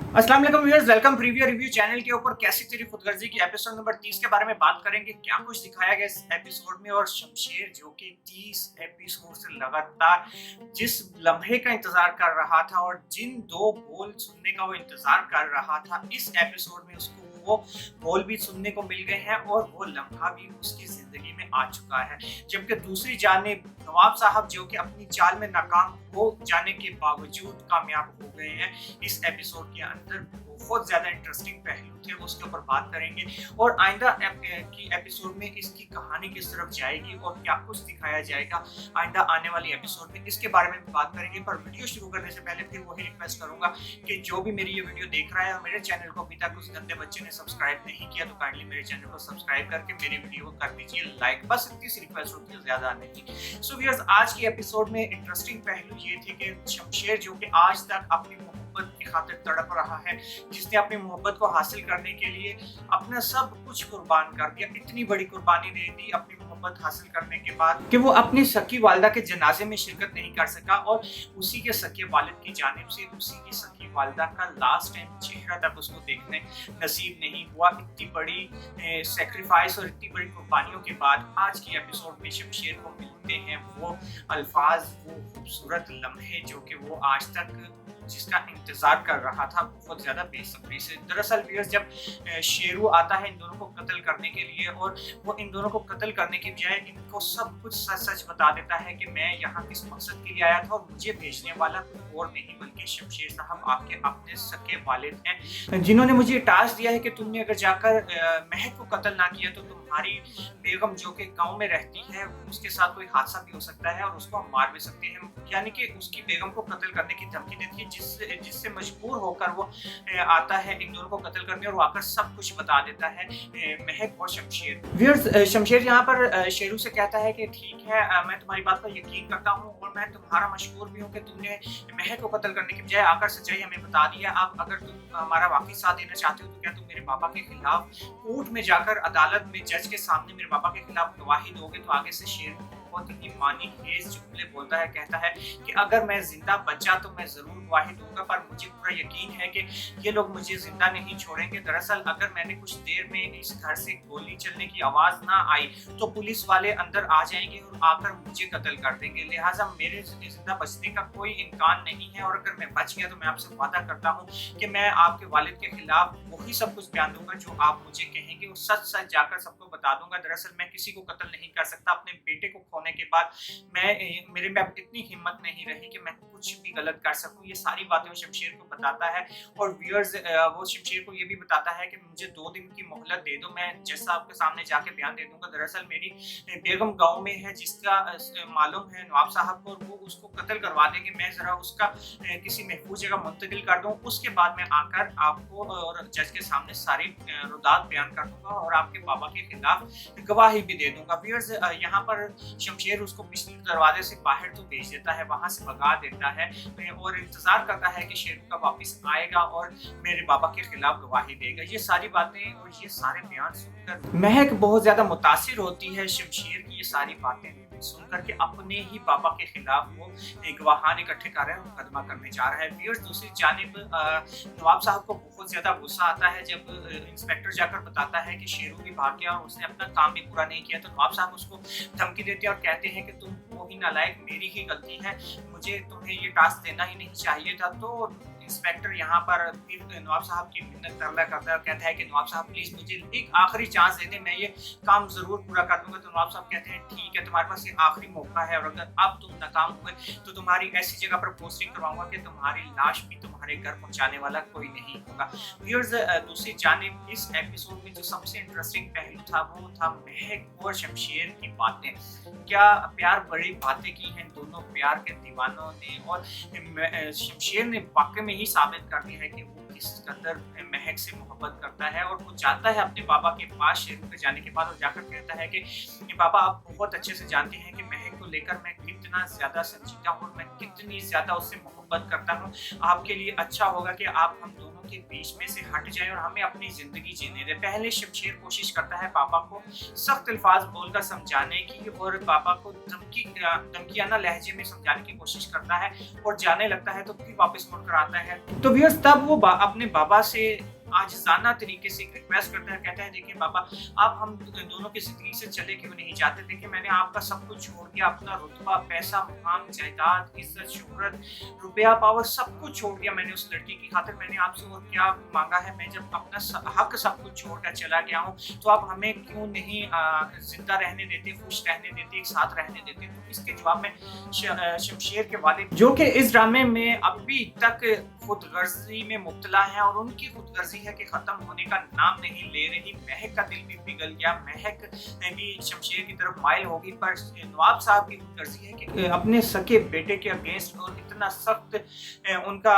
अस्सलाम वालेकुम viewers, welcome preview review channel के ऊपर। कैसी तेरी खुदगर्जी की एपिसोड नंबर 30 के बारे में बात करेंगे। क्या कुछ दिखाया गया इस एपिसोड में, और शमशेर जो कि 30 एपिसोड से लगातार जिस लम्हे का इंतजार कर रहा था और जिन दो बोल सुनने का वो इंतजार कर रहा था, इस एपिसोड में उसको वो बोल भी सुनने को मिल गए हैं और वो लम्हा भी उसकी जिंदगी में आ चुका है। जबकि दूसरी जानिब नवाब साहब जो कि अपनी चाल में नाकाम हो जाने के बावजूद कामयाब हो गए हैं। इस एपिसोड के अंदर बहुत ज्यादा इंटरेस्टिंग पहलू थे, उसके ऊपर बात करेंगे। और आइंदा की एपिसोड में इसकी कहानी किस तरफ जाएगी और क्या कुछ दिखाया जाएगा आइंदा आने वाली एपिसोड में, इसके बारे में बात करेंगे। पर वीडियो शुरू करने से पहले फिर वही रिक्वेस्ट करूंगा कि जो भी मेरी ये वीडियो देख रहा है और मेरे चैनल को अभी तक उस गंदे बच्चे ने सब्सक्राइब नहीं किया, तो काइंडली मेरे चैनल को सब्सक्राइब करके मेरी वीडियो को कर दीजिए लाइक। बस इतनी सी रिक्वेस्ट होती है, ज्यादा नहीं। सो व्यूअर्स, आज की एपिसोड में इंटरेस्टिंग पहलू ये थे कि शमशेर जो कि आज तक अपनी मोहब्बत की खातिर तड़प रहा है, जिसने अपनी मोहब्बत को हासिल करने के लिए अपना सब कुछ कुर्बान कर दिया, इतनी बड़ी कुर्बानी दे दी अपनी मोहब्बत हासिल करने के बाद कि वो अपनी सकी वालिदा के जनाजे में शिरकत नहीं कर सका, और उसी के सके वालिद की जानिब से उसी की सकी वालिदा का लास्ट टाइम चेहरा तक उसको देखने नसीब नहीं हुआ। इतनी बड़ी सेक्रीफाइस और इतनी बड़ी कुर्बानियों के बाद आज की एपिसोड में शमशेर को मिलते हैं वो अल्फाज, वो खूबसूरत लम्हे जो कि वो आज तक जिसका इंतजार कर रहा था बहुत ज्यादा बेसब्री से। दरअसल व्यूअर्स, जब शेरू आता है इन दोनों को कत्ल करने के लिए, और वो इन दोनों को कत्ल करने की बजाय इनको सब कुछ सच सच बता देता है कि मैं यहाँ किस मकसद के लिए आया था, और मुझे भेजने वाला कोई और नहीं बल्कि शमशेर साहब आपके अपने सके वालिद हैं, जिन्होंने मुझे टास्क दिया है कि तुमने अगर जाकर महक को कत्ल ना किया तो तुम्हारी बेगम जो कि गांव में रहती है उसके साथ कोई हादसा भी हो सकता है और उसको हम मार भी सकते हैं। यानी कि उसकी बेगम को कत्ल करने की धमकी देती है, जिससे मजबूर होकर वो आता है इन दोनों को कत्ल करने, और वो आकर सब कुछ बता देता है महक और शमशेर। व्यूअर्स, शमशेर यहाँ पर शेरू से कहता है कि ठीक है, मैं तुम्हारी बात पर यकीन करता हूँ और मैं तुम्हारा मशहूर भी हूँ कि तुमने महक को कत्ल करने की बजाय आकर सच्चाई हमें बता दिया। अब अगर तुम हमारा वाकई साथ देना चाहते हो तो क्या तुम मेरे पापा के खिलाफ कोर्ट में जाकर अदालत में जज के सामने मेरे पापा के खिलाफ गवाही दोगे? तो आगे से शेर बहुत ही ईमानी खेज जुमले बोलता है, कहता है कि अगर मैं जिंदा बचा तो मैं जरूर गवाही दूंगा, पर मुझे पूरा यकीन है कि ये लोग मुझे जिंदा नहीं छोड़ेंगे। दरअसल अगर मैंने कुछ देर में इस घर से गोली चलने की आवाज ना आई तो पुलिस वाले अंदर आ जाएंगे और आकर मुझे कत्ल कर देंगे, लिहाजा मेरे जिंदा बचने का कोई इम्कान नहीं है। और अगर मैं बच गया तो मैं आपसे वादा करता हूँ कि मैं आपके वालिद के खिलाफ वही सब कुछ बयान दूंगा जो आप मुझे कहेंगे, और सच सच जाकर सबको बता दूंगा। दरअसल मैं किसी को कत्ल नहीं कर सकता, अपने बेटे को खोने के बाद मेरे में अब इतनी हिम्मत नहीं रही कि मैं कुछ भी गलत कर सकूं। ये सारी बातें वो शमशेर को बताता है, और व्यूअर्स, वो शमशेर को ये भी बताता है कि मुझे 2 दिन की मोहलत दे दो, मैं जैसा आपके सामने जाके बयान दे दूंगा। दरअसल मेरी बेगम गांव में है जिसका मालूम है नवाब साहब को, और वो उसको कत्ल करवा देंगे। मैं जरा उसका किसी महफूज जगह मुंतकिल कर दूं, उसके बाद मैं आकर आपको और जज के सामने सारी रुदात बयान कर दूंगा और आपके बाबा के खिलाफ गवाही भी दे दूंगा। व्यूअर्स, यहाँ पर शमशेर उसको पिछले दरवाजे से बाहर तो भेज देता है, वहां से भगा देता है, और इंतजार करता है कि शेरू का वापस आएगा और मेरे बाबा के खिलाफ गवाही देगा। ये सारी बातें और ये सारे बयान सुनकर महक बहुत ज्यादा मुतासिर होती है शमशेर की ये सारी बातें सुनकर के अपने ही पापा के खिलाफ वो गवाहान इकट्ठे कर रहे हैं, मुकदमा करने जा रहा है। व्यूअर्स, दूसरी जानिब नवाब साहब को बहुत ज्यादा गुस्सा आता है जब इंस्पेक्टर जाकर बताता है कि शेरू भी भाग गया और उसने अपना काम भी पूरा नहीं किया। तो नवाब साहब उसको धमकी देते हैं और कहते हैं कि तुम वो ही नालायक, मेरी ही गलती है, मुझे तुम्हें ये टास्क देना ही नहीं चाहिए था। तो इंस्पेक्टर यहाँ पर फिर नवाब साहब की मिन्नत तरला करता है और कहता है कि नवाब साहब प्लीज मुझे एक आखिरी चांस दे दें, मैं ये काम जरूर पूरा कर दूंगा। तो नवाब साहब कहते हैं ठीक है, तुम्हारे पास ये आखिरी मौका है, और अगर अब तुम नाकाम हुए तो तुम्हारी ऐसी जगह पर पोस्टिंग करवाऊंगा कि तुम्हारी लाश भी तुम्हारे घर पहुंचाने वाला कोई नहीं होगा। व्यूअर्स, दूसरी जानिब इस एपिसोड में जो सबसे इंटरेस्टिंग पहलू था वो था महक और शमशेर की बातें। क्या प्यार बड़ी बातें की हैं दोनों प्यार के दीवानों ने, और शमशेर ने वाकई में ही साबित कर दिया है कि वो किस कदर महक से मोहब्बत करता है। और वो जाता है अपने पापा के पास शेरू के जाने के बाद और जाकर कहता है कि पापा, आप बहुत अच्छे से जानते हैं कि महक को लेकर मैं कितना ज्यादा संजीदा हूँ और मैं कितनी ज्यादा उससे मोहब्बत मोहब्बत करता हूँ। आपके लिए अच्छा होगा कि आप हम दोनों के बीच में से हट जाएं और हमें अपनी ज़िंदगी जीने दें। पहले शमशेर कोशिश करता है पापा को सख्त अल्फाज बोलकर समझाने की और पापा को धमकियाना लहजे में समझाने की कोशिश करता है और जाने लगता है, तो फिर वापस मुड़कर आता है। तो व्यूअर्स तब वो अपने बाबा से आजिज़ाना तरीके से रिक्वेस्ट करता है, कहता है देखिए पापा, आप हम दोनों की ज़िंदगी से चले क्यों नहीं जाते? देखिए मैंने आपका सब कुछ छोड़ दिया, अपना रुतबा, पैसा, मुकाम, जायदाद, इज़्ज़त, शोहरत, रुपया, पावर सब कुछ छोड़ दिया मैंने उस लड़की की खातिर। मैंने आपसे और क्या माँगा है? मैं जब अपना हक सब कुछ छोड़कर चला गया हूँ, तो आप हमें क्यों नहीं ज़िंदा रहने देते, खुश रहने देते, एक साथ रहने देते? तो इसके जवाब में शमशेर के वालिद, जो कि इस ड्रामे में अभी तक खुदगर्जी में मुब्तला हैं और उनकी खुदगर्जी है कि खत्म होने का नाम नहीं ले रही। महक का दिल भी पिघल गया, महक भी शमशेर की तरफ माइल होगी, पर नवाब साहब की खुदगर्जी है कि अपने सके बेटे के अगेंस्ट और इतना सख्त उनका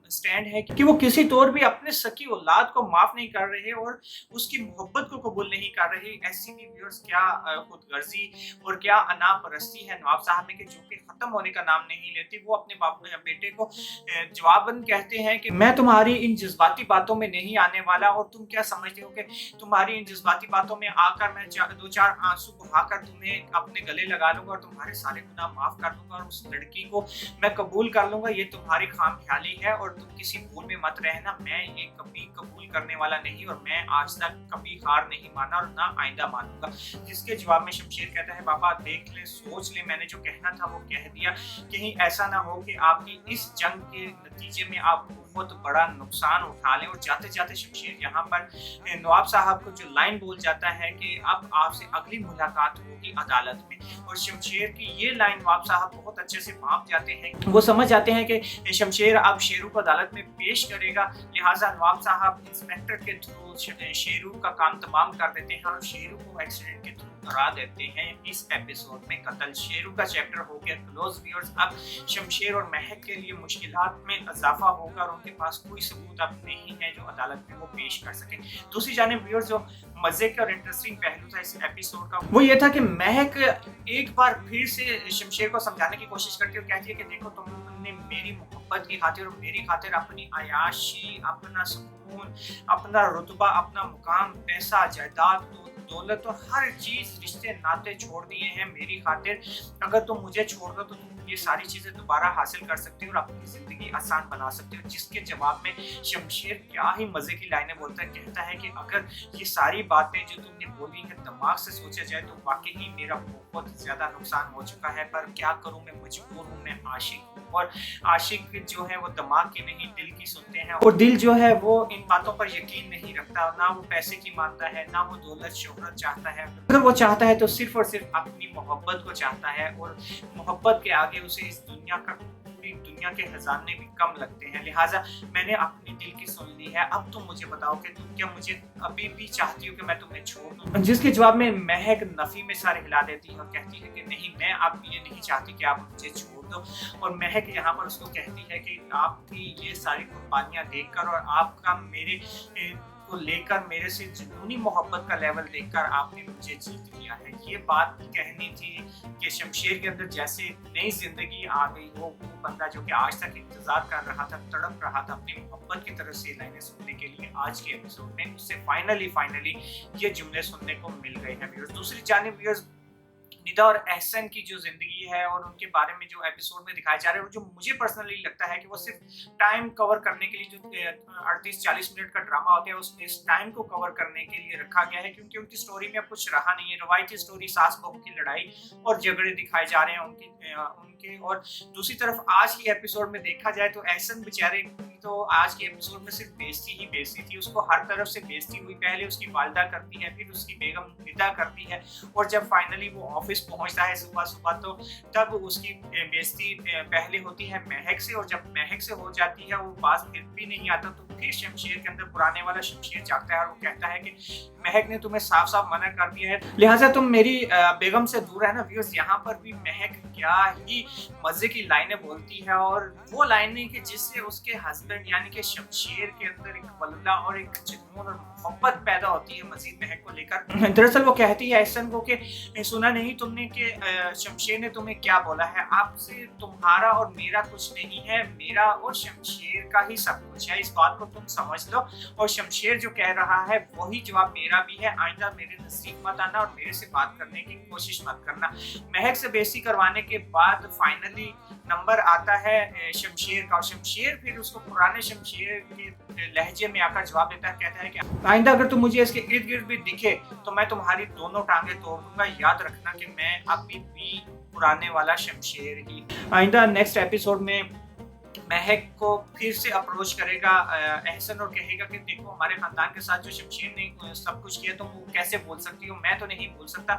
स्टैंड है कि वो किसी तौर भी अपने सकी औलाद को माफ नहीं कर रहे और उसकी मोहब्बत को कबूल नहीं कर रहे। ऐसी भी व्यूअर्स क्या खुदगर्जी और क्या अनापरस्ती है नवाब साहब में कि जो कि खत्म होने का नाम नहीं लेती। वो अपने बेटे को जवाबन कहते हैं कि मैं तुम्हारी इन जज्बाती बातों में नहीं आने वाला और तुम क्या समझते हो कि तुम्हारी इन जज्बाती बातों में आकर मैं दो चार आंसू बहाकर तुम्हें अपने गले लगा लूंगा और तुम्हारे सारे गुनाह माफ कर दूंगा और उस लड़की को मैं कबूल कर लूंगा। ये तुम्हारी खाम ख्याली है और तुम किसी भूल में मत रहना। मैं ये कभी कबूल करने वाला नहीं और मैं आज तक कभी हार नहीं माना और ना आइंदा मानूंगा। जिसके जवाब में शमशेर कहता है पापा देख ले, सोच ले, मैंने जो कहना था वो कह दिया। कहीं ऐसा ना हो कि आपकी इस जंग के नतीजे में आप बहुत बड़ा नुकसान उठा लें। और जाते जाते शमशेर यहाँ पर नवाब साहब को जो लाइन बोल जाता है कि अब आपसे अगली मुलाकात होगी अदालत में, और शमशेर की ये लाइन नवाब साहब बहुत अच्छे से भांप जाते हैं। वो समझ जाते हैं कि शमशेर अब शेरू को अदालत में पेश करेगा, लिहाजा नवाब साहब इंस्पेक्टर के थ्रू शेरू का काम तमाम कर देते हैं और शेरू को एक्सीडेंट के थ्रू करा देते हैं। इस एपिसोड में कत्ल शेरू का चैप्टर हो गया क्लोज व्यूअर्स। अब शमशेर और महक के लिए मुश्किलात में इजाफा होगा और उनके पास कोई सबूत अब नहीं है जो अदालत में वो पेश कर सके। दूसरी जानिब व्यूअर्स जो मजे का और इंटरेस्टिंग पहलू था इस एपिसोड का वो ये था कि महक एक बार फिर से शमशेर को समझाने की कोशिश करती है और कहती है कि देखो तुमने मेरी मोहब्बत की खातिर और मेरी खातिर अपनी आयाशी, अपना सुकून, अपना रुतबा, अपना मुकाम, पैसा, जायदाद, दौलत और हर चीज, रिश्ते नाते छोड़ दिए हैं मेरी खातिर। अगर तुम मुझे छोड़ दो तो तुम ये सारी चीजें दोबारा हासिल कर सकते हो और अपनी जिंदगी आसान बना सकते हो। जिसके जवाब में शमशेर क्या ही मजे की लाइनें बोलता है, कहता है कि अगर ये सारी बातें जो तुमने बोली है दिमाग से सोचा जाए तो वाकई ही मेरा बहुत ज्यादा नुकसान हो चुका है, पर क्या करूं, मैं मजबूर हूं, मैं आशिक हूं और आशिक जो है वो दिमाग की नहीं दिल की सुनते हैं और दिल जो है वो इन बातों पर यकीन नहीं रखता, ना वो पैसे की मानता है, ना वो दौलत शोहरत चाहता है। अगर वो चाहता है तो सिर्फ और सिर्फ अपनी मोहब्बत को चाहता है और मोहब्बत के आगे उसे इस दुनिया का पूरी दुनिया के खजाने भी कम लगते हैं। लिहाजा मैंने अपनी दिल की सुन ली है, अब तुम मुझे बताओ कि तुम क्या मुझे अभी भी चाहती हो कि मैं तुम्हें छोड़ दूं? जिसके जवाब में महक नफी में सर हिला देती है और कहती है कि नहीं, मैं अब ये नहीं चाहती कि आप मुझे छोड़ दो। और महक यहाँ पर उसको कहती है कि आपकी ये सारी कुर्बानियां देखकर और आपका मेरे को लेकर, मेरे से जुनूनी मोहब्बत का लेवल देखकर आपने मुझे जीत लिया है। ये बात कहनी थी कि शमशेर के अंदर जैसे नई जिंदगी आ गई हो। वो बंदा जो कि आज तक इंतजार कर रहा था, तड़प रहा था अपनी मोहब्बत की तरफ से लाइनें सुनने के लिए, आज के एपिसोड में उससे फाइनली ये जुमले सुनने को मिल गए हैं व्यूअर्स। दूसरी जानिब व्यूअर्स निदा और एहसन की जो जिंदगी है और उनके बारे में जो एपिसोड में दिखाया जा रहा है, वो जो मुझे पर्सनली लगता है कि वो सिर्फ टाइम कवर करने के लिए जो 38-40 मिनट का ड्रामा होता है उसमें इस टाइम को कवर करने के लिए रखा गया है, क्योंकि उनकी स्टोरी में अब कुछ रहा नहीं है। रवायती स्टोरी सास बहू की लड़ाई और झगड़े दिखाए जा रहे हैं उनके। और दूसरी तरफ आज की एपिसोड में देखा जाए तो एहसन बेचारे तो आज के एपिसोड में सिर्फ बेइज्जती ही बेइज्जती थी। उसको हर तरफ से बेइज्जती हुई, पहले उसकी वालिदा करती है, फिर उसकी बेगम निदा करती है और जब फाइनली वो ऑफिस पहुंचता है सुबह तो तब उसकी बेइज्जती पहले होती है महक से, और जब महक से हो जाती है वो बात फिर भी नहीं आता तो फिर शमशेर के अंदर पुराने वाला शमशेर जागता है और वो कहता है कि महक ने तुम्हें साफ साफ मना कर दिया है, लिहाजा तुम मेरी बेगम से दूर रहना। व्यूअर्स, यहाँ पर भी महक क्या ही मजे की लाइनें बोलती है, और वो लाइनें कि जिससे उसके हस्बैंड यानी कि शमशेर के अंदर एक वल्ला और एक जुनून और मोहब्बत पैदा होती है मजीद महक को लेकर। दरअसल वो कहती है एहसन को कि सुना नहीं तुमने कि शमशेर ने तुम्हें क्या बोला है, आपसे तुम्हारा और मेरा कुछ नहीं है, मेरा और शमशेर का ही सब कुछ है, इस बात को तुम समझ लो। और शमशेर जो कह रहा है वही जवाब मेरा भी है, आइंदा मेरे नजदीक मत आना और मेरे से बात करने की कोशिश मत करना। महक से बेइज्जती करवाने के बाद फाइनली नंबर आता है शमशेर का, और शमशेर फिर उसको पुराने शमशेर के लहजे में आकर जवाब देता है, कहता है कि आइंदा अगर तुम मुझे इसके इर्द गिर्द भी दिखे तो मैं तुम्हारी दोनों टांगे तोड़ दूंगा, याद रखना कि मैं अभी भी पुराने वाला शमशेर ही। आइंदा नेक्स्ट एपिसोड में महक को फिर से अप्रोच करेगा एहसन और कहेगा कि देखो हमारे खानदान के साथ जो शमशेर ने सब कुछ किया तुम वो कैसे बोल सकती हो, मैं तो नहीं बोल सकता।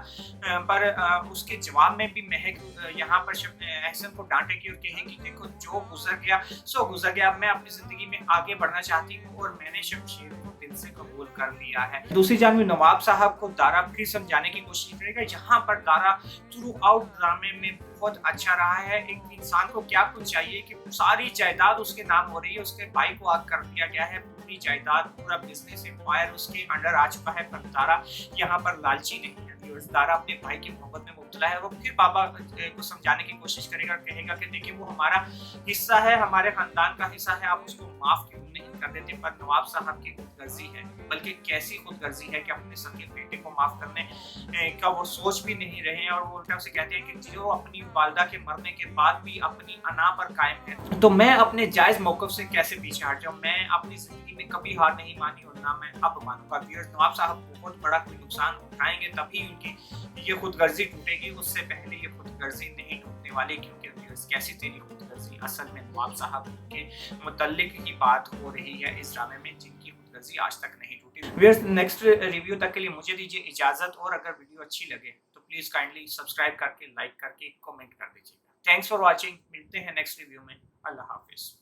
पर उसके जवाब में भी महक यहाँ पर एहसन को डांटेगी और कहेगी देखो जो गुजर गया सो गुजर गया, अब मैं अपनी जिंदगी में आगे बढ़ना चाहती हूँ और मैंने शमशेर को दिल से कबूल कर लिया है। दूसरी जानब नवाब साहब को दारा फिर समझाने की कोशिश करेगा। यहाँ पर दारा थ्रू आउट ड्रामे में बहुत अच्छा रहा है। एक इंसान को क्या कुछ चाहिए कि सारी जायदाद उसके नाम हो रही है, उसके भाई को आग कर दिया गया है, पूरी जायदाद पूरा बिजनेस एम्पायर उसके अंडर आ चुका है, पर दारा यहाँ पर लालची नहीं है। दारा अपने भाई की मोहब्बत में मुब्तला है। वो फिर बाबा को समझाने की कोशिश करेगा, कहेगा कि देखिए वो हमारा हिस्सा है, हमारे खानदान का हिस्सा है, आप उसको माफ क्यों नहीं कर देते। पर नवाब साहब की खुदगर्जी है, बल्कि कैसी खुदगर्जी है कि अपने सगे बेटे को माफ करने का वो सोच भी नहीं रहे हैं, और वो उल्टा से कहते हैं कि जो अपनी वालदा के मरने के बाद भी अपनी अना पर कायम है, तो मैं अपने जायज मौकफ से कैसे पीछे हट जाऊं। मैं अपनी जिंदगी में कभी हार नहीं मानी और ना मैं अब मानूंगा। नवाब साहब बहुत बड़ा कोई नुकसान उठाएंगे तभी उनकी ये खुदगर्जी टूटेगी, उससे पहले ये खुदगर्जी नहीं टूटने वाली। क्योंकि कैसी तेरी खुदगर्जी, असल में नवाब साहब के मुतल्लिक ही बात हो रही है इस ड्रामे में, जिनकी खुदगर्जी आज तक नहीं टूटी। नेक्स्ट रिव्यू तक के लिए मुझे दीजिए इजाजत, और अगर वीडियो अच्छी लगे तो प्लीज काइंडली सब्सक्राइब करके, लाइक करके, कमेंट कर दीजिएगा। थैंक्स फॉर वॉचिंग, मिलते हैं नेक्स्ट रिव्यू में। अल्लाह हाफिज।